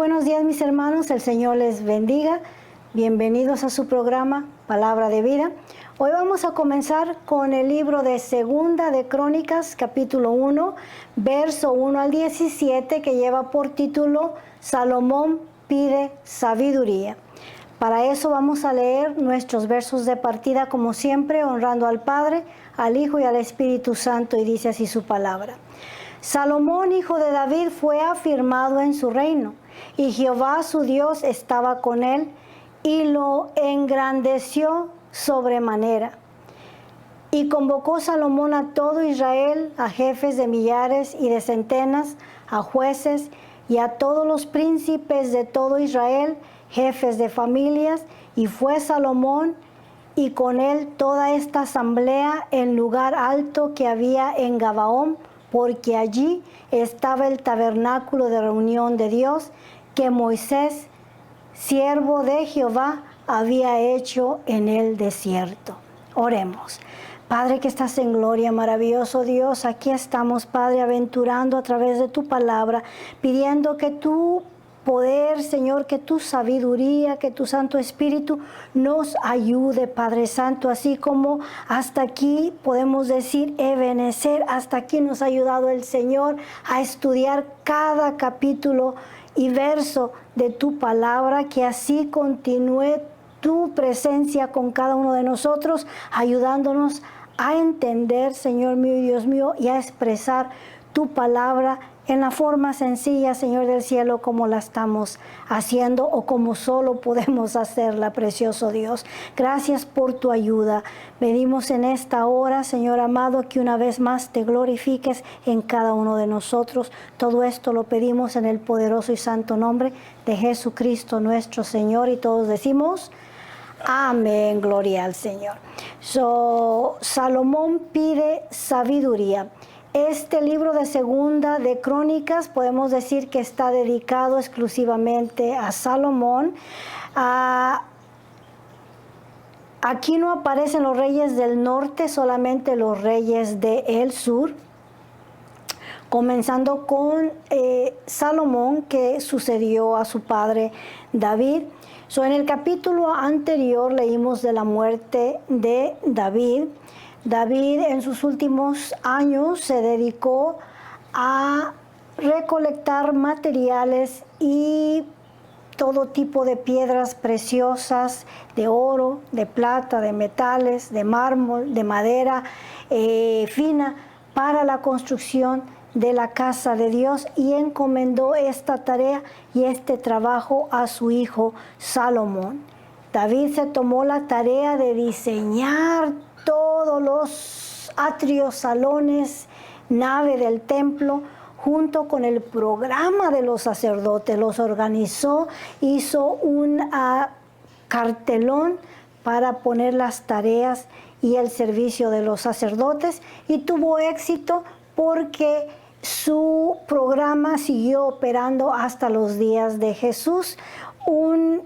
buenos días, mis hermanos, el Señor les bendiga. Bienvenidos a su programa Palabra de Vida. Hoy vamos a comenzar con el libro de Segunda de Crónicas, capítulo 1, verso 1 al 17, que lleva por título Salomón pide sabiduría. Para eso vamos a leer nuestros versos de partida, como siempre, honrando al Padre, al Hijo y al Espíritu Santo, y dice así su palabra. Salomón, hijo de David, fue afirmado en su reino, y Jehová su Dios estaba con él, y lo engrandeció sobremanera. Y convocó Salomón a todo Israel, a jefes de millares y de centenas, a jueces y a todos los príncipes de todo Israel, jefes de familias, y fue Salomón y con él toda esta asamblea en lugar alto que había en Gabaón, porque allí estaba el tabernáculo de reunión de Dios que Moisés, siervo de Jehová, había hecho en el desierto. Oremos. Padre que estás en gloria, maravilloso Dios, aquí estamos, Padre, aventurando a través de tu palabra, pidiendo que tu poder, Señor, que tu sabiduría, que tu Santo Espíritu nos ayude, Padre Santo, así como hasta aquí podemos decir Ebenezer, hasta aquí nos ha ayudado el Señor a estudiar cada capítulo y verso de tu palabra, que así continúe tu presencia con cada uno de nosotros, ayudándonos a entender, Señor mío y Dios mío, y a expresar tu palabra en la forma sencilla, Señor del cielo, como la estamos haciendo o como solo podemos hacerla, precioso Dios. Gracias por tu ayuda. Pedimos en esta hora, Señor amado, que una vez más te glorifiques en cada uno de nosotros. Todo esto lo pedimos en el poderoso y santo nombre de Jesucristo nuestro Señor, y todos decimos amén, gloria al Señor. Salomón pide sabiduría. Este libro de Segunda de Crónicas podemos decir que está dedicado exclusivamente a Salomón. Aquí no aparecen los reyes del norte, solamente los reyes del sur. Comenzando con Salomón, que sucedió a su padre David. En el capítulo anterior leímos de la muerte de David. David en sus últimos años se dedicó a recolectar materiales y todo tipo de piedras preciosas, de oro, de plata, de metales, de mármol, de madera fina, para la construcción de la casa de Dios, y encomendó esta tarea y este trabajo a su hijo Salomón. David se tomó la tarea de diseñar todos los atrios, salones, nave del templo, junto con el programa de los sacerdotes. Los organizó, hizo un cartelón para poner las tareas y el servicio de los sacerdotes, y tuvo éxito porque su programa siguió operando hasta los días de Jesús. Una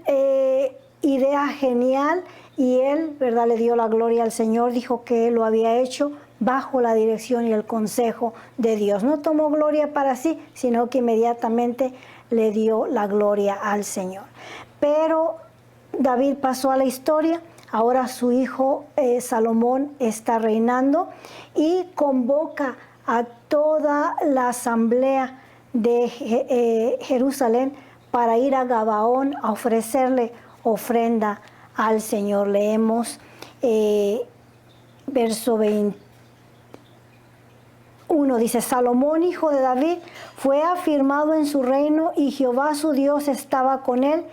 idea genial, y él, ¿verdad?, le dio la gloria al Señor. Dijo que él lo había hecho bajo la dirección y el consejo de Dios. No tomó gloria para sí, sino que inmediatamente le dio la gloria al Señor. Pero David pasó a la historia. Ahora su hijo Salomón está reinando y convoca a toda la asamblea de Jerusalén para ir a Gabaón a ofrecerle ofrenda al Señor. Leemos verso 21, dice: Salomón, hijo de David, fue afirmado en su reino, y Jehová su Dios estaba con él,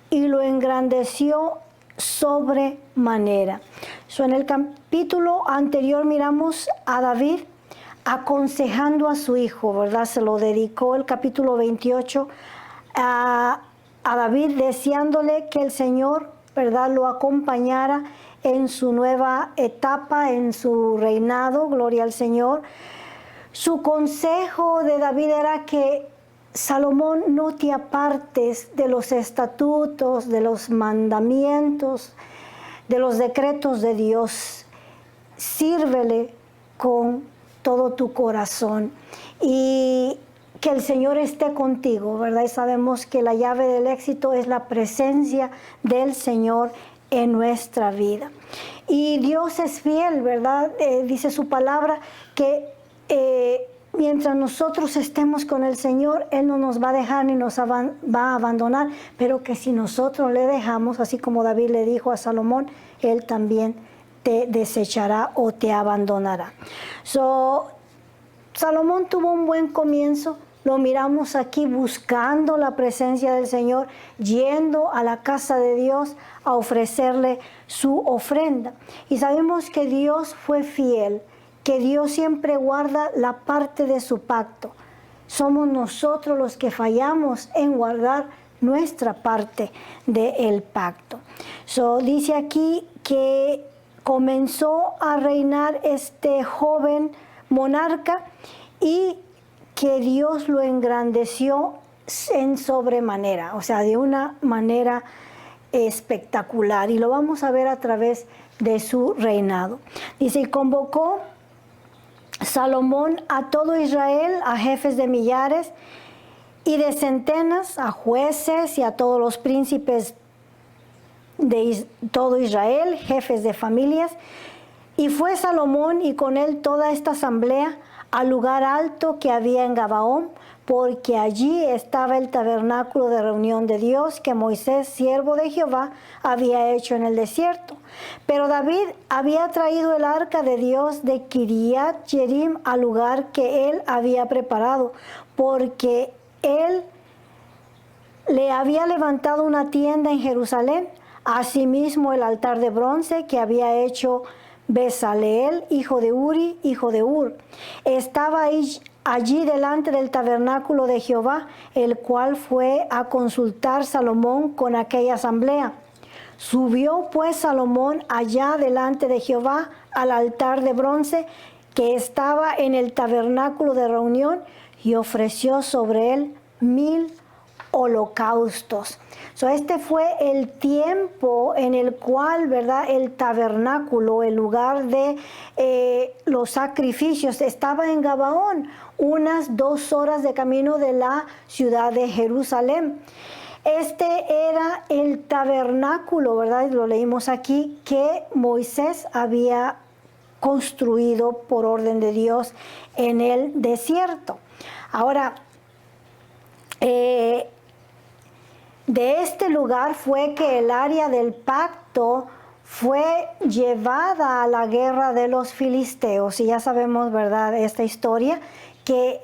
y lo engrandeció sobremanera. En el capítulo anterior miramos a David aconsejando a su hijo, ¿verdad? Se lo dedicó el capítulo 28 a David, deseándole que el Señor, ¿verdad?, lo acompañara en su nueva etapa, en su reinado, gloria al Señor. Su consejo de David era que Salomón, no te apartes de los estatutos, de los mandamientos, de los decretos de Dios. Sírvele con todo tu corazón. Y que el Señor esté contigo, ¿verdad? Y sabemos que la llave del éxito es la presencia del Señor en nuestra vida. Y Dios es fiel, ¿verdad? Dice su palabra que mientras nosotros estemos con el Señor, Él no nos va a dejar ni nos va a abandonar, pero que si nosotros le dejamos, así como David le dijo a Salomón, Él también te desechará o te abandonará. Salomón tuvo un buen comienzo. Lo miramos aquí buscando la presencia del Señor, yendo a la casa de Dios a ofrecerle su ofrenda. Y sabemos que Dios fue fiel, que Dios siempre guarda la parte de su pacto. Somos nosotros los que fallamos en guardar nuestra parte del pacto. Dice aquí que comenzó a reinar este joven monarca y que Dios lo engrandeció en sobremanera, o sea, de una manera espectacular. Y lo vamos a ver a través de su reinado. Dice, y convocó Salomón a todo Israel, a jefes de millares y de centenas, a jueces y a todos los príncipes de todo Israel, jefes de familias. Y fue Salomón y con él toda esta asamblea al lugar alto que había en Gabaón, porque allí estaba el tabernáculo de reunión de Dios que Moisés, siervo de Jehová, había hecho en el desierto. Pero David había traído el arca de Dios de Kiriat Jearim al lugar que él había preparado, porque él le había levantado una tienda en Jerusalén. Asimismo el altar de bronce que había hecho Bezaleel, hijo de Uri, hijo de Ur, estaba allí delante del tabernáculo de Jehová, el cual fue a consultar Salomón con aquella asamblea. Subió pues Salomón allá delante de Jehová al altar de bronce que estaba en el tabernáculo de reunión y ofreció sobre él 1000 holocaustos. Este fue el tiempo en el cual, ¿verdad?, el tabernáculo, el lugar de los sacrificios, estaba en Gabaón, unas 2 horas de camino de la ciudad de Jerusalén. Este era el tabernáculo, ¿verdad? Lo leímos aquí, que Moisés había construido por orden de Dios en el desierto. Ahora, de este lugar fue que el área del pacto fue llevada a la guerra de los filisteos. Y ya sabemos, ¿verdad?, esta historia, que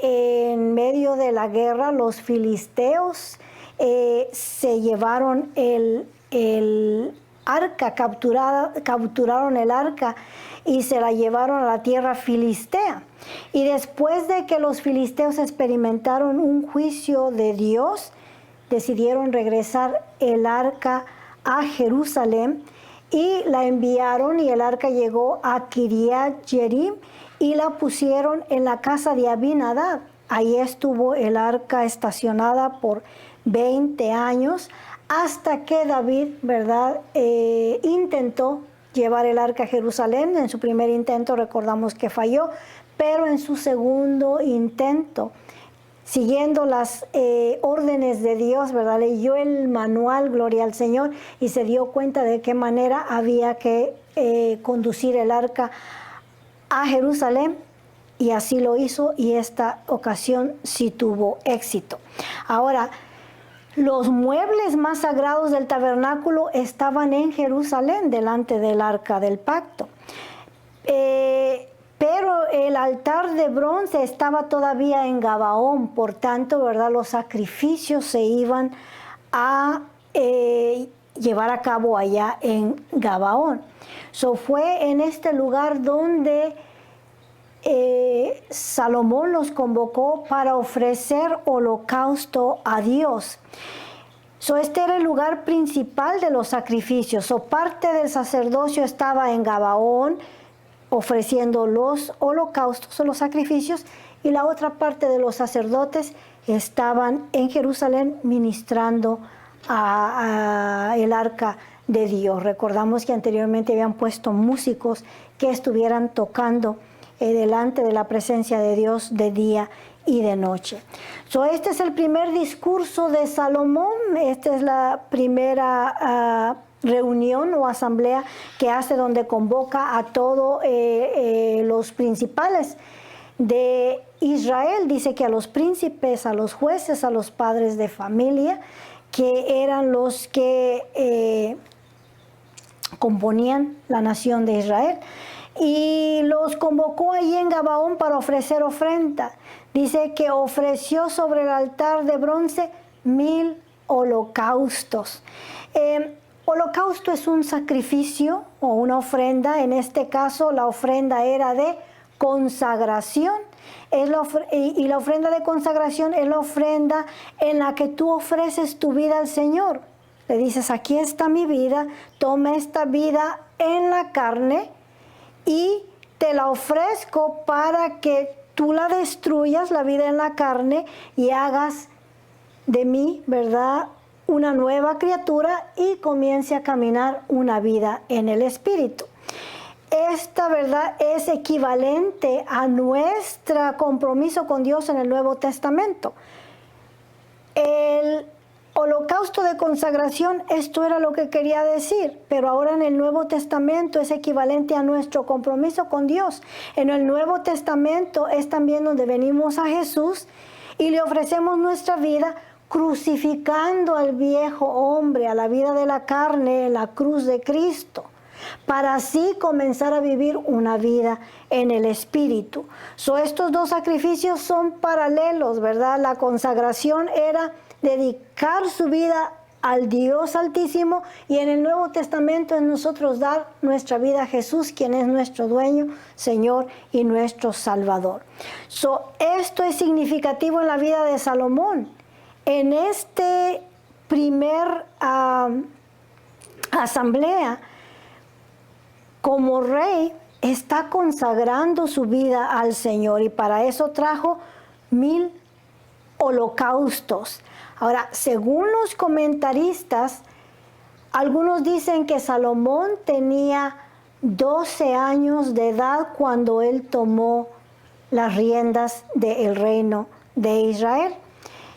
en medio de la guerra los filisteos se llevaron el arca, capturaron el arca y se la llevaron a la tierra filistea. Y después de que los filisteos experimentaron un juicio de Dios, decidieron regresar el arca a Jerusalén y la enviaron, y el arca llegó a Kiriat Jearim y la pusieron en la casa de Abinadab. Ahí estuvo el arca estacionada por 20 años hasta que David, ¿verdad?, intentó llevar el arca a Jerusalén. En su primer intento recordamos que falló, pero en su segundo intento, siguiendo las órdenes de Dios, ¿verdad?, leyó el manual, gloria al Señor, y se dio cuenta de qué manera había que conducir el arca a Jerusalén, y así lo hizo, y esta ocasión sí tuvo éxito. Ahora, los muebles más sagrados del tabernáculo estaban en Jerusalén, delante del arca del pacto. Pero el altar de bronce estaba todavía en Gabaón, por tanto, ¿verdad?, los sacrificios se iban a llevar a cabo allá en Gabaón. Fue en este lugar donde Salomón los convocó para ofrecer holocausto a Dios. Este era el lugar principal de los sacrificios. Parte del sacerdocio estaba en Gabaón, ofreciendo los holocaustos o los sacrificios, y la otra parte de los sacerdotes estaban en Jerusalén ministrando el arca de Dios. Recordamos que anteriormente habían puesto músicos que estuvieran tocando delante de la presencia de Dios de día y de noche. Este es el primer discurso de Salomón. Esta es la primera reunión o asamblea que hace, donde convoca a todos los principales de Israel. Dice que a los príncipes, a los jueces, a los padres de familia, que eran los que componían la nación de Israel, y los convocó allí en Gabaón para ofrecer ofrenda. Dice que ofreció sobre el altar de bronce 1000 holocaustos. Holocausto es un sacrificio o una ofrenda. En este caso la ofrenda era de consagración. Y la ofrenda de consagración es la ofrenda en la que tú ofreces tu vida al Señor. Le dices: aquí está mi vida, toma esta vida en la carne y te la ofrezco para que tú la destruyas, la vida en la carne, y hagas de mí, ¿verdad?, una nueva criatura, y comience a caminar una vida en el Espíritu. Esta verdad es equivalente a nuestro compromiso con Dios en el Nuevo Testamento. El holocausto de consagración, esto era lo que quería decir, pero ahora en el Nuevo Testamento es equivalente a nuestro compromiso con Dios. En el Nuevo Testamento es también donde venimos a Jesús y le ofrecemos nuestra vida, crucificando al viejo hombre, a la vida de la carne, en la cruz de Cristo, para así comenzar a vivir una vida en el Espíritu. Estos dos sacrificios son paralelos, ¿verdad? La consagración era dedicar su vida al Dios Altísimo, y en el Nuevo Testamento es nosotros dar nuestra vida a Jesús, quien es nuestro dueño, Señor y nuestro Salvador. Esto es significativo en la vida de Salomón. En este primer asamblea, como rey, está consagrando su vida al Señor, y para eso trajo 1000 holocaustos. Ahora, según los comentaristas, algunos dicen que Salomón tenía 12 años de edad cuando él tomó las riendas del reino de Israel.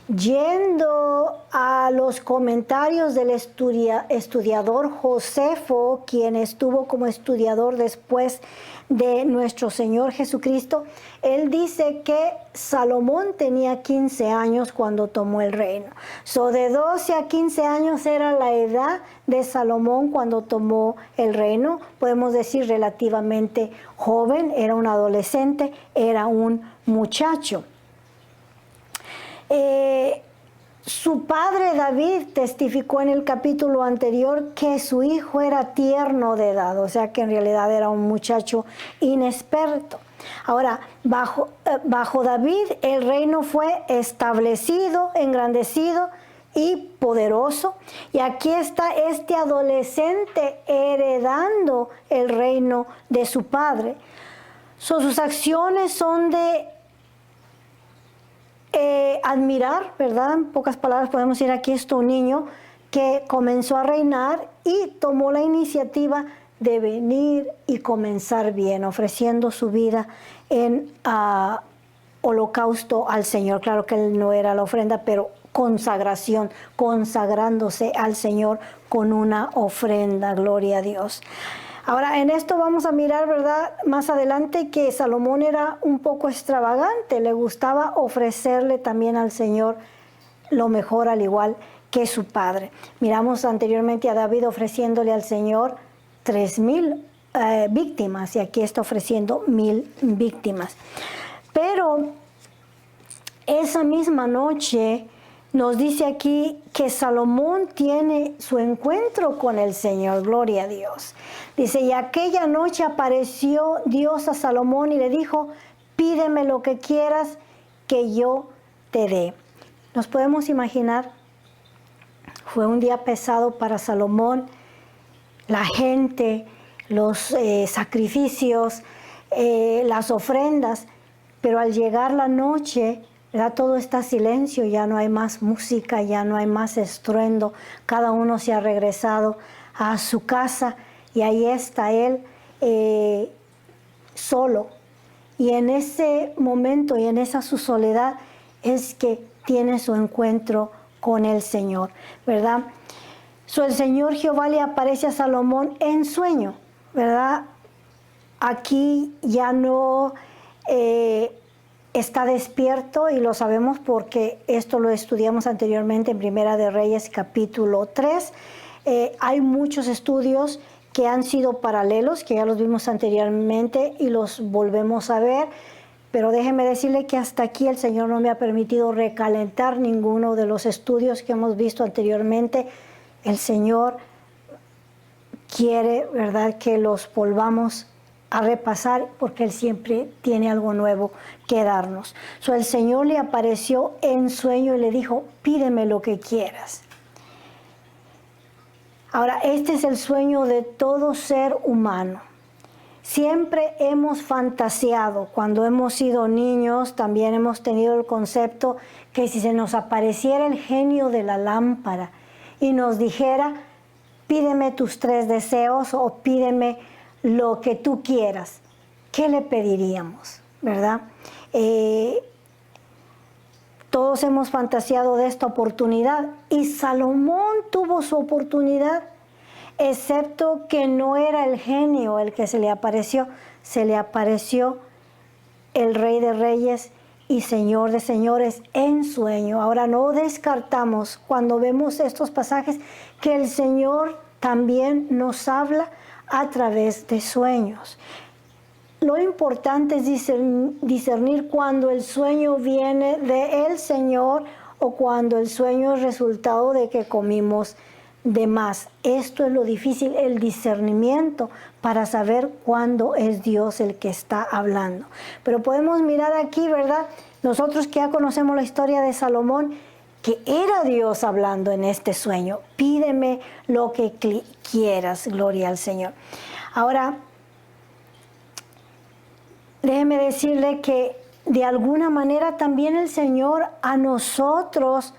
Yendo a los comentarios del estudiador Josefo, quien estuvo como estudiador después de nuestro Señor Jesucristo, él dice que Salomón tenía 15 años cuando tomó el reino. De 12 a 15 años era la edad de Salomón cuando tomó el reino. Podemos decir relativamente joven, era un adolescente, era un muchacho. Su padre David testificó en el capítulo anterior que su hijo era tierno de edad, o sea que en realidad era un muchacho inexperto. Ahora, bajo David el reino fue establecido, engrandecido y poderoso, y aquí está este adolescente heredando el reino de su padre. Sus acciones son de admirar, ¿verdad? En pocas palabras podemos decir: aquí está un niño que comenzó a reinar y tomó la iniciativa de venir y comenzar bien, ofreciendo su vida en holocausto al Señor. Claro que él no era la ofrenda, pero consagración, consagrándose al Señor con una ofrenda. Gloria a Dios. Ahora, en esto vamos a mirar, ¿verdad?, más adelante, que Salomón era un poco extravagante. Le gustaba ofrecerle también al Señor lo mejor, al igual que su padre. Miramos anteriormente a David ofreciéndole al Señor 3000 víctimas, y aquí está ofreciendo 1000 víctimas. Pero esa misma noche nos dice aquí que Salomón tiene su encuentro con el Señor. Gloria a Dios. Dice: y aquella noche apareció Dios a Salomón y le dijo: pídeme lo que quieras que yo te dé. Nos podemos imaginar, fue un día pesado para Salomón. La gente, los sacrificios, las ofrendas, pero al llegar la noche, ¿verdad?, todo está silencio, ya no hay más música, ya no hay más estruendo, cada uno se ha regresado a su casa, y ahí está él solo. y en ese momento y en esa su soledad es que tiene su encuentro con el Señor, ¿verdad? El Señor Jehová le aparece a Salomón en sueño, ¿verdad? Aquí ya no está despierto, y lo sabemos porque esto lo estudiamos anteriormente en Primera de Reyes capítulo 3. Hay muchos estudios que han sido paralelos, que ya los vimos anteriormente y los volvemos a ver, pero déjeme decirle que hasta aquí el Señor no me ha permitido recalentar ninguno de los estudios que hemos visto anteriormente. El Señor quiere, ¿verdad?, que los volvamos a repasar, porque Él siempre tiene algo nuevo que darnos. El Señor le apareció en sueño y le dijo: pídeme lo que quieras. Ahora, este es el sueño de todo ser humano. Siempre hemos fantaseado, cuando hemos sido niños, también hemos tenido el concepto que si se nos apareciera el genio de la lámpara y nos dijera: pídeme tus 3 deseos o pídeme lo que tú quieras, ¿qué le pediríamos? ¿Verdad? Todos hemos fantaseado de esta oportunidad, y Salomón tuvo su oportunidad, excepto que no era el genio el que se le apareció el Rey de Reyes y Señor de Señores en sueño. Ahora, no descartamos cuando vemos estos pasajes que el Señor también nos habla a través de sueños. Lo importante es discernir cuando el sueño viene del Señor o cuando el sueño es resultado de que comimos de más. Esto es lo difícil, el discernimiento para saber cuándo es Dios el que está hablando. Pero podemos mirar aquí, ¿verdad? Nosotros que ya conocemos la historia de Salomón, que era Dios hablando en este sueño. Pídeme lo que quieras, gloria al Señor. Ahora, déjeme decirle que de alguna manera también el Señor a nosotros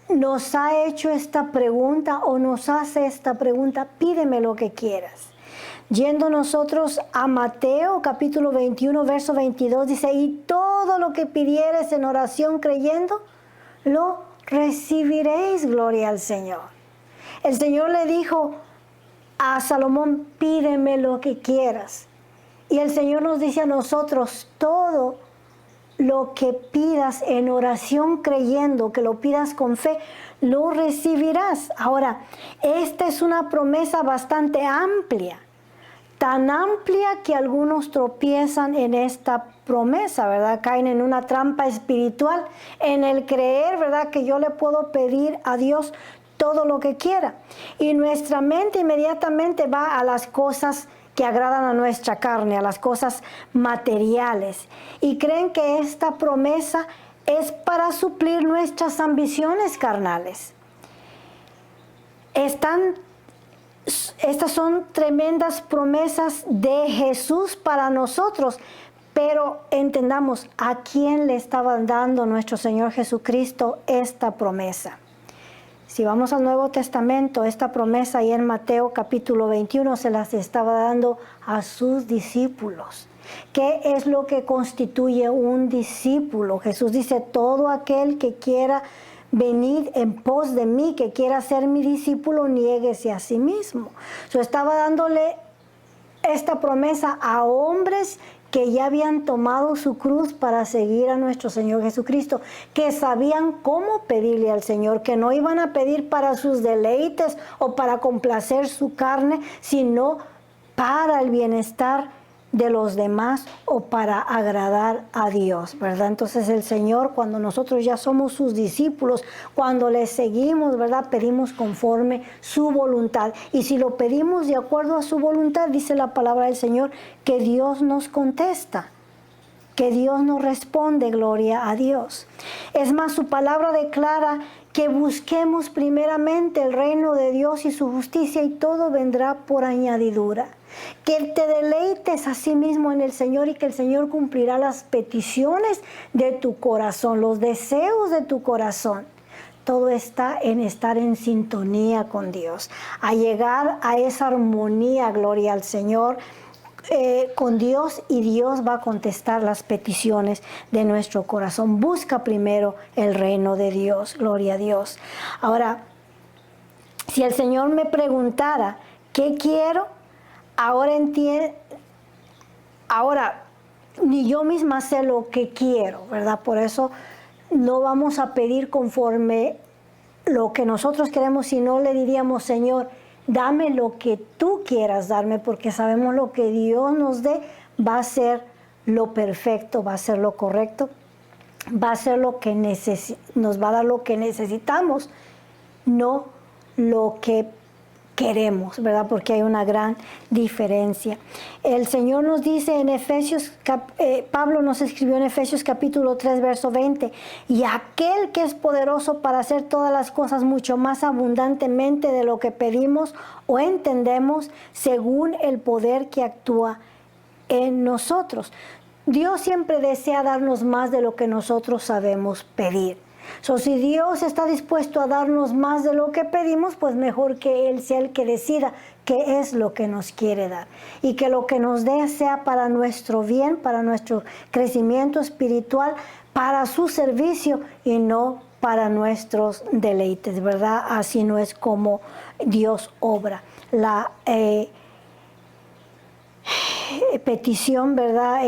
nos ha hecho esta pregunta, o nos hace esta pregunta: pídeme lo que quieras. Yendo nosotros a Mateo capítulo 21, verso 22, dice: y todo lo que pidieres en oración creyendo, lo recibiréis, gloria al Señor. El Señor le dijo a Salomón: pídeme lo que quieras. Y el Señor nos dice a nosotros: todo lo que pidas en oración creyendo, que lo pidas con fe, lo recibirás. Ahora, esta es una promesa bastante amplia, tan amplia que algunos tropiezan en esta promesa, ¿verdad? Caen en una trampa espiritual, en el creer, ¿verdad?, que yo le puedo pedir a Dios todo lo que quiera. Y nuestra mente inmediatamente va a las cosas que agradan a nuestra carne, a las cosas materiales, y creen que esta promesa es para suplir nuestras ambiciones carnales. Estas son tremendas promesas de Jesús para nosotros, pero entendamos a quién le estaba dando nuestro Señor Jesucristo esta promesa. Si vamos al Nuevo Testamento, esta promesa ahí en Mateo capítulo 21 se las estaba dando a sus discípulos. ¿Qué es lo que constituye un discípulo? Jesús dice: todo aquel que quiera venir en pos de mí, que quiera ser mi discípulo, niéguese a sí mismo. Estaba dándole esta promesa a hombres que ya habían tomado su cruz para seguir a nuestro Señor Jesucristo, que sabían cómo pedirle al Señor, que no iban a pedir para sus deleites o para complacer su carne, sino para el bienestar de los demás o para agradar a Dios, ¿verdad? Entonces el Señor, cuando nosotros ya somos sus discípulos, cuando le seguimos, ¿verdad?, pedimos conforme su voluntad. Y si lo pedimos de acuerdo a su voluntad, dice la palabra del Señor, que Dios nos contesta, que Dios nos responde, gloria a Dios. Es más, su palabra declara que busquemos primeramente el reino de Dios y su justicia, y todo vendrá por añadidura. Que te deleites a sí mismo en el Señor, y que el Señor cumplirá las peticiones de tu corazón, los deseos de tu corazón. Todo está en estar en sintonía con Dios, a llegar a esa armonía, gloria al Señor, con Dios y Dios va a contestar las peticiones de nuestro corazón. Busca primero el reino de Dios, gloria a Dios. Ahora, si el Señor me preguntara, ¿qué quiero? Ahora ni yo misma sé lo que quiero, ¿verdad? Por eso no vamos a pedir conforme lo que nosotros queremos, sino le diríamos, Señor, dame lo que tú quieras darme, porque sabemos lo que Dios nos dé va a ser lo perfecto, va a ser lo correcto, va a ser lo que nos va a dar lo que necesitamos, no lo que queremos, ¿verdad? Porque hay una gran diferencia. El Señor nos dice en Efesios, Pablo nos escribió en Efesios capítulo 3, verso 20, y aquel que es poderoso para hacer todas las cosas mucho más abundantemente de lo que pedimos o entendemos, según el poder que actúa en nosotros. Dios siempre desea darnos más de lo que nosotros sabemos pedir. Si Dios está dispuesto a darnos más de lo que pedimos, pues mejor que Él sea el que decida qué es lo que nos quiere dar. Y que lo que nos dé sea para nuestro bien, para nuestro crecimiento espiritual, para su servicio y no para nuestros deleites, ¿verdad? Así no es como Dios obra. La petición, ¿verdad?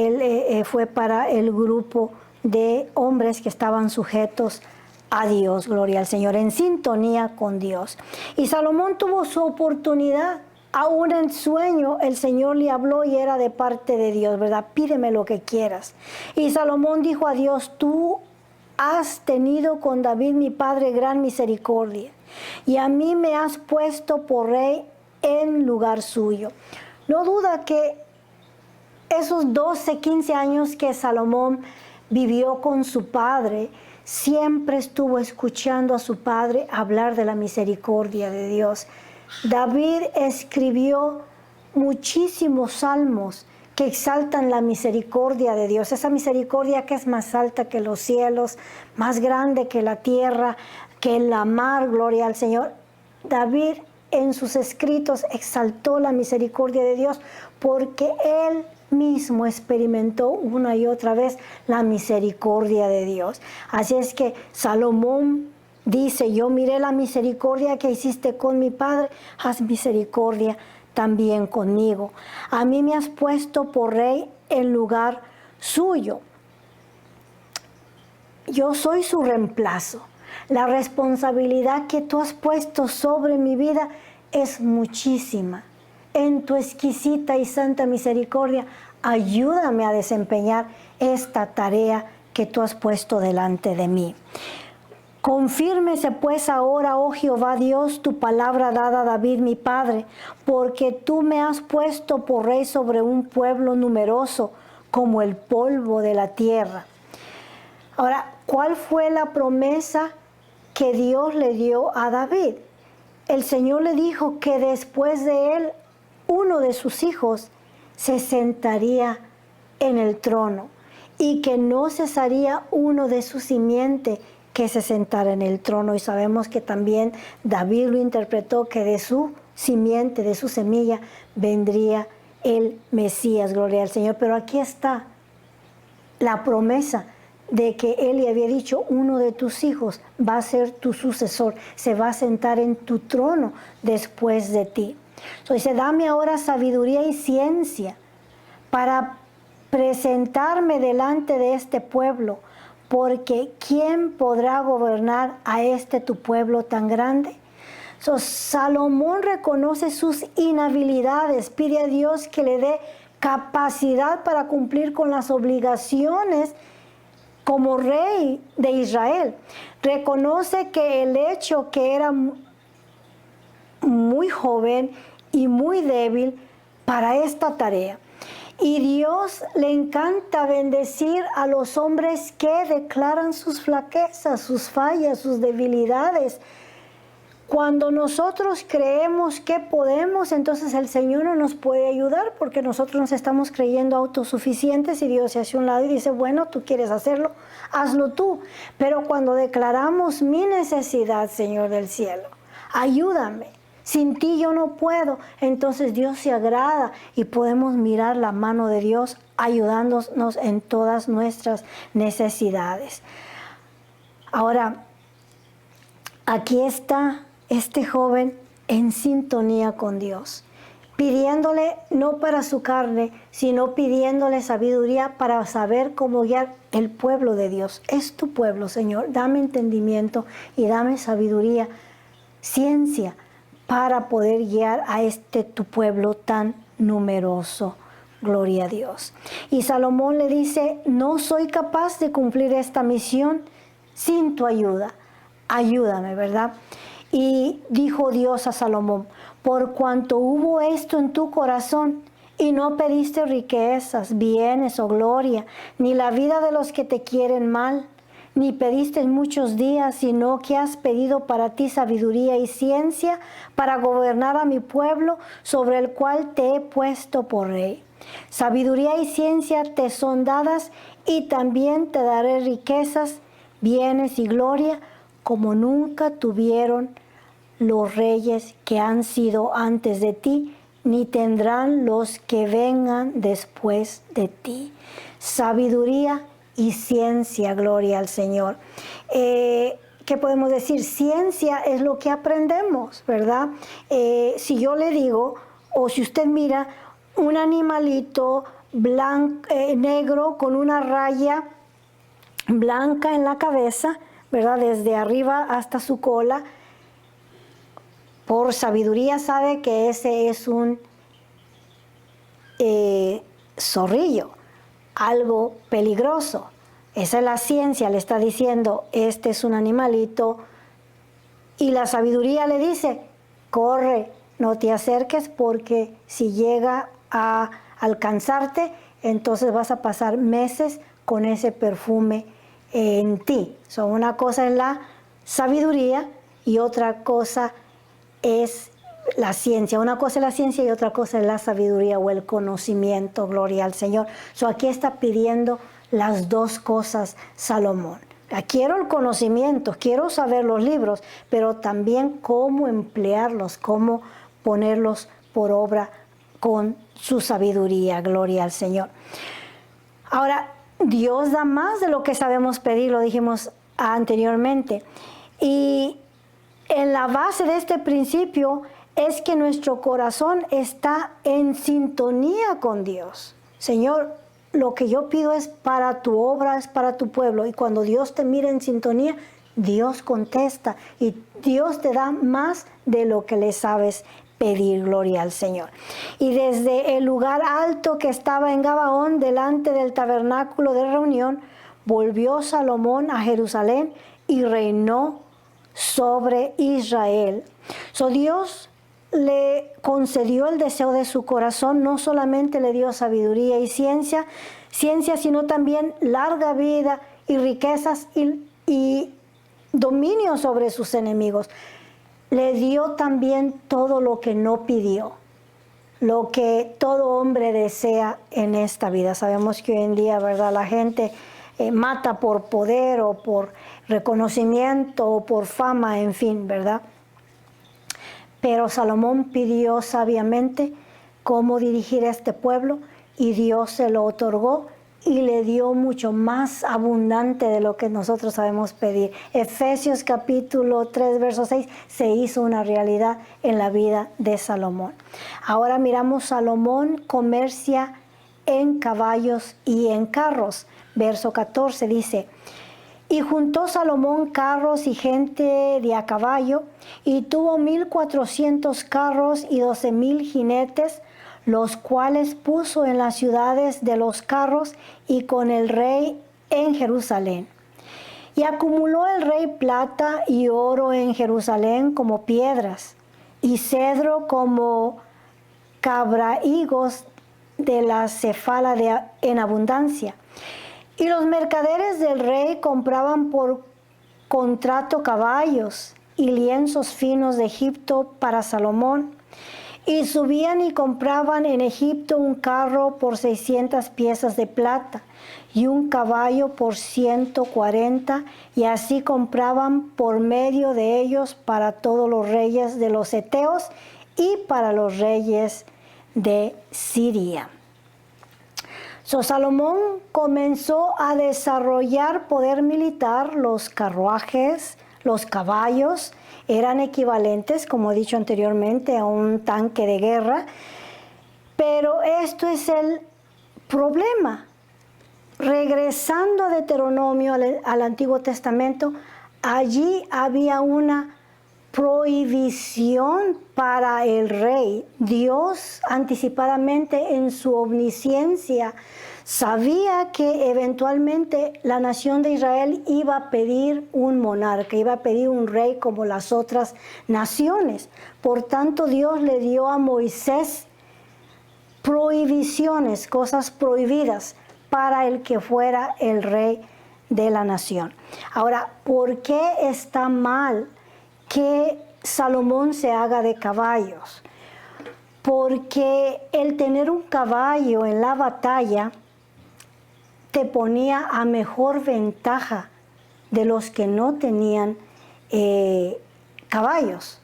Fue para el grupo de hombres que estaban sujetos a Dios, gloria al Señor, en sintonía con Dios. Y Salomón tuvo su oportunidad, aún en sueño el Señor le habló y era de parte de Dios, ¿verdad? Pídeme lo que quieras. Y Salomón dijo a Dios, tú has tenido con David mi padre gran misericordia, y a mí me has puesto por rey en lugar suyo. No duda que esos 12, 15 años que Salomón vivió con su padre, siempre estuvo escuchando a su padre hablar de la misericordia de Dios. David escribió muchísimos salmos que exaltan la misericordia de Dios, esa misericordia que es más alta que los cielos, más grande que la tierra, que la mar, gloria al Señor. David en sus escritos exaltó la misericordia de Dios porque él mismo experimentó una y otra vez la misericordia de Dios. Así es que Salomón dice, yo miré la misericordia que hiciste con mi padre, haz misericordia también conmigo. A mí me has puesto por rey en lugar suyo. Yo soy su reemplazo. La responsabilidad que tú has puesto sobre mi vida es muchísima. En tu exquisita y santa misericordia, ayúdame a desempeñar esta tarea que tú has puesto delante de mí. Confírmese pues ahora, oh Jehová Dios, tu palabra dada a David mi padre, porque tú me has puesto por rey sobre un pueblo numeroso como el polvo de la tierra. Ahora, ¿cuál fue la promesa que Dios le dio a David? El Señor le dijo que después de él, uno de sus hijos se sentaría en el trono y que no cesaría uno de su simiente que se sentara en el trono. Y sabemos que también David lo interpretó que de su simiente, de su semilla, vendría el Mesías, gloria al Señor. Pero aquí está la promesa de que él le había dicho, uno de tus hijos va a ser tu sucesor, se va a sentar en tu trono después de ti. Entonces dice, dame ahora sabiduría y ciencia para presentarme delante de este pueblo, porque ¿quién podrá gobernar a este tu pueblo tan grande? Salomón reconoce sus inhabilidades, pide a Dios que le dé capacidad para cumplir con las obligaciones como rey de Israel. Reconoce que el hecho que era muy joven y muy débil para esta tarea. Y Dios le encanta bendecir a los hombres que declaran sus flaquezas, sus fallas, sus debilidades. Cuando nosotros creemos que podemos, entonces el Señor no nos puede ayudar porque nosotros nos estamos creyendo autosuficientes y Dios se hace a un lado y dice, bueno, tú quieres hacerlo, hazlo tú. Pero cuando declaramos mi necesidad, Señor del cielo, ayúdame, Sin ti yo no puedo. Entonces Dios se agrada y podemos mirar la mano de Dios ayudándonos en todas nuestras necesidades. Ahora, aquí está este joven en sintonía con Dios, pidiéndole no para su carne, sino pidiéndole sabiduría para saber cómo guiar el pueblo de Dios. Es tu pueblo, Señor. Dame entendimiento y dame sabiduría, ciencia, para poder guiar a tu pueblo tan numeroso. Gloria a Dios. Y Salomón le dice, no soy capaz de cumplir esta misión sin tu ayuda. Ayúdame, ¿verdad? Y dijo Dios a Salomón, por cuanto hubo esto en tu corazón y no pediste riquezas, bienes o gloria, ni la vida de los que te quieren mal, ni pediste muchos días, sino que has pedido para ti sabiduría y ciencia para gobernar a mi pueblo, sobre el cual te he puesto por rey. Sabiduría y ciencia te son dadas, y también te daré riquezas, bienes y gloria, como nunca tuvieron los reyes que han sido antes de ti, ni tendrán los que vengan después de ti. Sabiduría y ciencia, gloria al Señor. ¿Qué podemos decir? Ciencia es lo que aprendemos, ¿verdad? Si yo le digo, o si usted mira, un animalito negro con una raya blanca en la cabeza, ¿verdad? Desde arriba hasta su cola, por sabiduría sabe que ese es un zorrillo, algo peligroso. Esa es la ciencia, le está diciendo, este es un animalito, y la sabiduría le dice, corre, no te acerques, porque si llega a alcanzarte, entonces vas a pasar meses con ese perfume en ti. So, una cosa es la sabiduría y otra cosa es la ciencia. Una cosa es la ciencia y otra cosa es la sabiduría o el conocimiento, gloria al Señor. So, aquí está pidiendo las dos cosas Salomón. Quiero el conocimiento, quiero saber los libros, pero también cómo emplearlos, cómo ponerlos por obra con su sabiduría, gloria al Señor. Ahora, Dios da más de lo que sabemos pedir, lo dijimos anteriormente. Y en la base de este principio es que nuestro corazón está en sintonía con Dios. Señor, lo que yo pido es para tu obra, es para tu pueblo. Y cuando Dios te mira en sintonía, Dios contesta y Dios te da más de lo que le sabes pedir, gloria al Señor. Y desde el lugar alto que estaba en Gabaón, delante del tabernáculo de reunión, volvió Salomón a Jerusalén y reinó sobre Israel. So, Dios le concedió el deseo de su corazón, no solamente le dio sabiduría y ciencia, sino también larga vida y riquezas y dominio sobre sus enemigos. Le dio también todo lo que no pidió, lo que todo hombre desea en esta vida. Sabemos que hoy en día, ¿verdad?, la gente mata por poder o por reconocimiento o por fama, en fin, ¿verdad? Pero Salomón pidió sabiamente cómo dirigir a este pueblo y Dios se lo otorgó y le dio mucho más abundante de lo que nosotros sabemos pedir. Efesios capítulo 3, verso 6, se hizo una realidad en la vida de Salomón. Ahora miramos, Salomón comercia en caballos y en carros. Verso 14 dice, y juntó Salomón carros y gente de a caballo, y tuvo 1,400 carros y 12,000 jinetes, los cuales puso en las ciudades de los carros y con el rey en Jerusalén. Y acumuló el rey plata y oro en Jerusalén como piedras, y cedro como cabrahigos de la cefala en abundancia. Y los mercaderes del rey compraban por contrato caballos y lienzos finos de Egipto para Salomón. Y subían y compraban en Egipto un carro por 600 piezas de plata y un caballo por 140, y así compraban por medio de ellos para todos los reyes de los heteos y para los reyes de Siria. Salomón comenzó a desarrollar poder militar. Los carruajes, los caballos, eran equivalentes, como he dicho anteriormente, a un tanque de guerra. Pero esto es el problema. Regresando a Deuteronomio, al Antiguo Testamento, allí había una prohibición para el rey. Dios anticipadamente en su omnisciencia sabía que eventualmente la nación de Israel iba a pedir un monarca, iba a pedir un rey como las otras naciones. Por tanto, Dios le dio a Moisés prohibiciones, cosas prohibidas para el que fuera el rey de la nación. Ahora, ¿por qué está mal que Salomón se haga de caballos? Porque el tener un caballo en la batalla te ponía a mejor ventaja de los que no tenían caballos.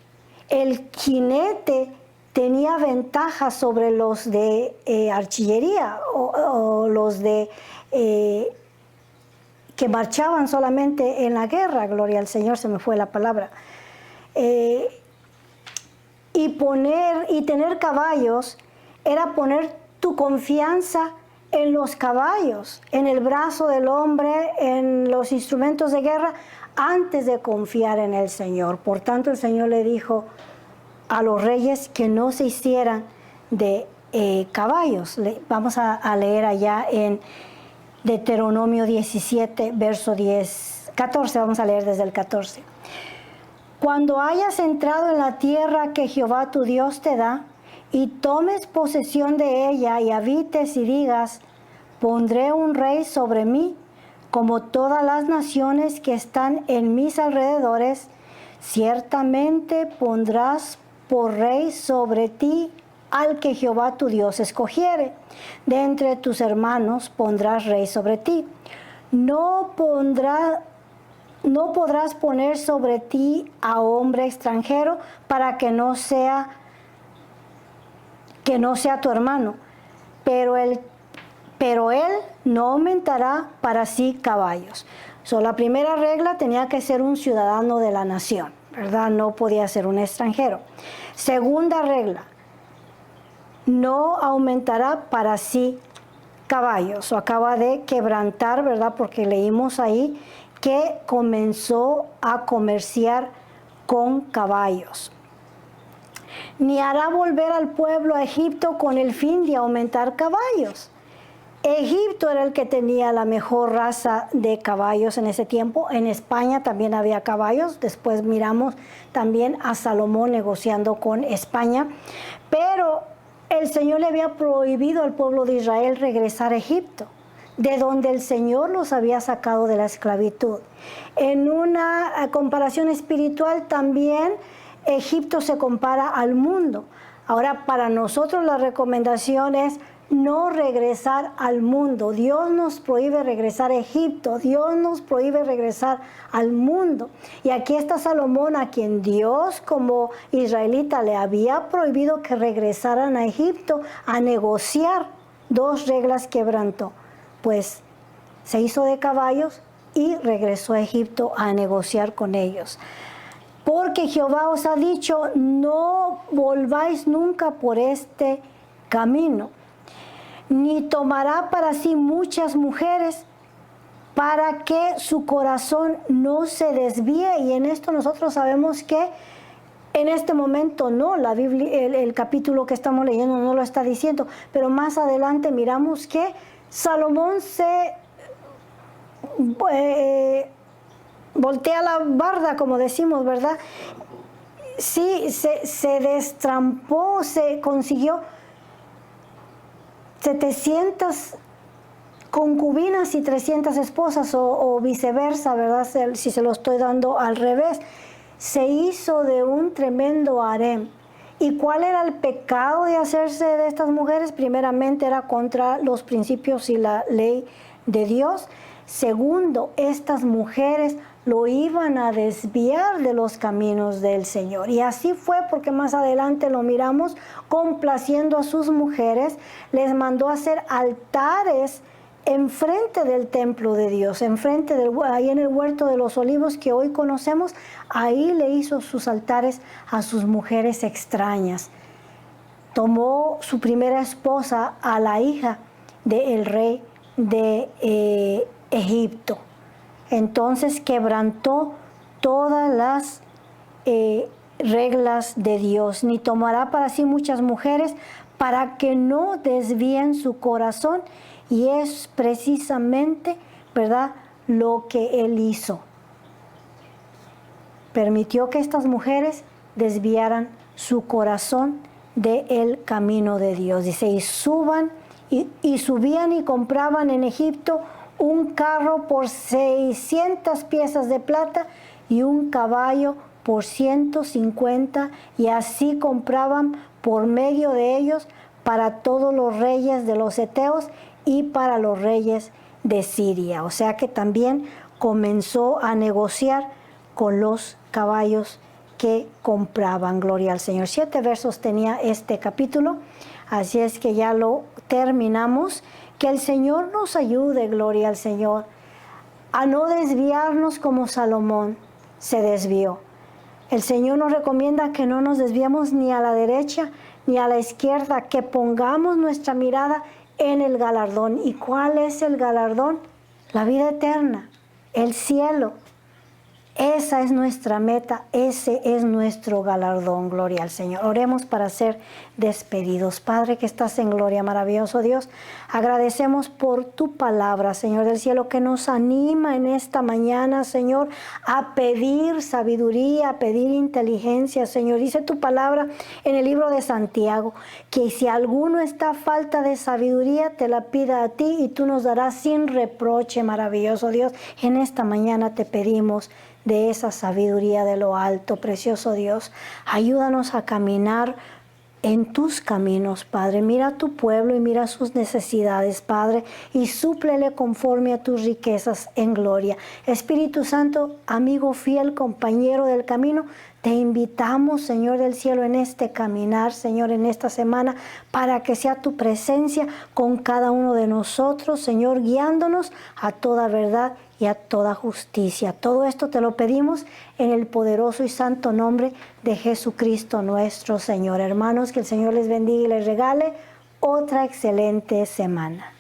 El jinete tenía ventaja sobre los de artillería o los de que marchaban solamente en la guerra. Gloria al Señor, se me fue la palabra. Y tener caballos era poner tu confianza en los caballos, en el brazo del hombre, en los instrumentos de guerra, antes de confiar en el Señor. Por tanto, el Señor le dijo a los reyes que no se hicieran de caballos. Vamos a leer allá en Deuteronomio 17, verso 14, vamos a leer desde el 14. Cuando hayas entrado en la tierra que Jehová tu Dios te da, y tomes posesión de ella y habites y digas, pondré un rey sobre mí, como todas las naciones que están en mis alrededores, ciertamente pondrás por rey sobre ti al que Jehová tu Dios escogiere. De entre tus hermanos pondrás rey sobre ti. No podrás poner sobre ti a hombre extranjero para que no sea tu hermano, pero él no aumentará para sí caballos. La primera regla tenía que ser un ciudadano de la nación, ¿verdad? No podía ser un extranjero. Segunda regla, no aumentará para sí caballos. Acaba de quebrantar, ¿verdad? Porque leímos ahí que comenzó a comerciar con caballos. Ni hará volver al pueblo a Egipto con el fin de aumentar caballos. Egipto era el que tenía la mejor raza de caballos en ese tiempo. En España también había caballos. Después miramos también a Salomón negociando con España. Pero el Señor le había prohibido al pueblo de Israel regresar a Egipto, de donde el Señor los había sacado de la esclavitud. En una comparación espiritual también, Egipto se compara al mundo. Ahora, para nosotros la recomendación es no regresar al mundo. Dios nos prohíbe regresar a Egipto. Dios nos prohíbe regresar al mundo. Y aquí está Salomón, a quien Dios como israelita le había prohibido que regresaran a Egipto a negociar. Dos reglas quebrantó. Pues se hizo de caballos y regresó a Egipto a negociar con ellos. Porque Jehová os ha dicho, no volváis nunca por este camino, ni tomará para sí muchas mujeres, para que su corazón no se desvíe. Y en esto nosotros sabemos que en este momento no, la Biblia, el capítulo que estamos leyendo no lo está diciendo, pero más adelante miramos que Salomón se voltea la barda, como decimos, ¿verdad? Sí, se destrampó, se consiguió 700 concubinas y 300 esposas, o viceversa, ¿verdad? Si se lo estoy dando al revés. Se hizo de un tremendo harem. ¿Y cuál era el pecado de hacerse de estas mujeres? Primeramente era contra los principios y la ley de Dios. Segundo, estas mujeres lo iban a desviar de los caminos del Señor. Y así fue, porque más adelante lo miramos, complaciendo a sus mujeres, les mandó a hacer altares enfrente del templo de Dios, enfrente ahí en el huerto de los olivos que hoy conocemos. Ahí le hizo sus altares a sus mujeres extrañas. Tomó su primera esposa a la hija del rey de Egipto. Entonces quebrantó todas las reglas de Dios. Ni tomará para sí muchas mujeres, para que no desvíen su corazón. Y es precisamente, ¿verdad?, lo que él hizo. Permitió que estas mujeres desviaran su corazón del camino de Dios. Dice, y subían y compraban en Egipto un carro por 600 piezas de plata y un caballo por 150, y así compraban por medio de ellos para todos los reyes de los heteos y para los reyes de Siria. O sea que también comenzó a negociar con los caballos que compraban. Gloria al Señor. 7 versos tenía este capítulo, así es que ya lo terminamos. Que el Señor nos ayude, gloria al Señor, a no desviarnos como Salomón se desvió. El Señor nos recomienda que no nos desviemos ni a la derecha ni a la izquierda, que pongamos nuestra mirada en el galardón. ¿Y cuál es el galardón? La vida eterna, el cielo. Esa es nuestra meta, ese es nuestro galardón, gloria al Señor. Oremos para ser despedidos. Padre que estás en gloria, maravilloso Dios, agradecemos por tu palabra, Señor del cielo, que nos anima en esta mañana, Señor, a pedir sabiduría, a pedir inteligencia, Señor. Dice tu palabra en el libro de Santiago, que si alguno está a falta de sabiduría, te la pida a ti y tú nos darás sin reproche, maravilloso Dios. En esta mañana te pedimos de esa sabiduría de lo alto, precioso Dios. Ayúdanos a caminar en tus caminos, Padre. Mira a tu pueblo y mira sus necesidades, Padre, y súplele conforme a tus riquezas en gloria. Espíritu Santo, amigo fiel, compañero del camino, te invitamos, Señor del cielo, en este caminar, Señor, en esta semana, para que sea tu presencia con cada uno de nosotros, Señor, guiándonos a toda verdad y a toda justicia. Todo esto te lo pedimos en el poderoso y santo nombre de Jesucristo nuestro Señor. Hermanos, que el Señor les bendiga y les regale otra excelente semana.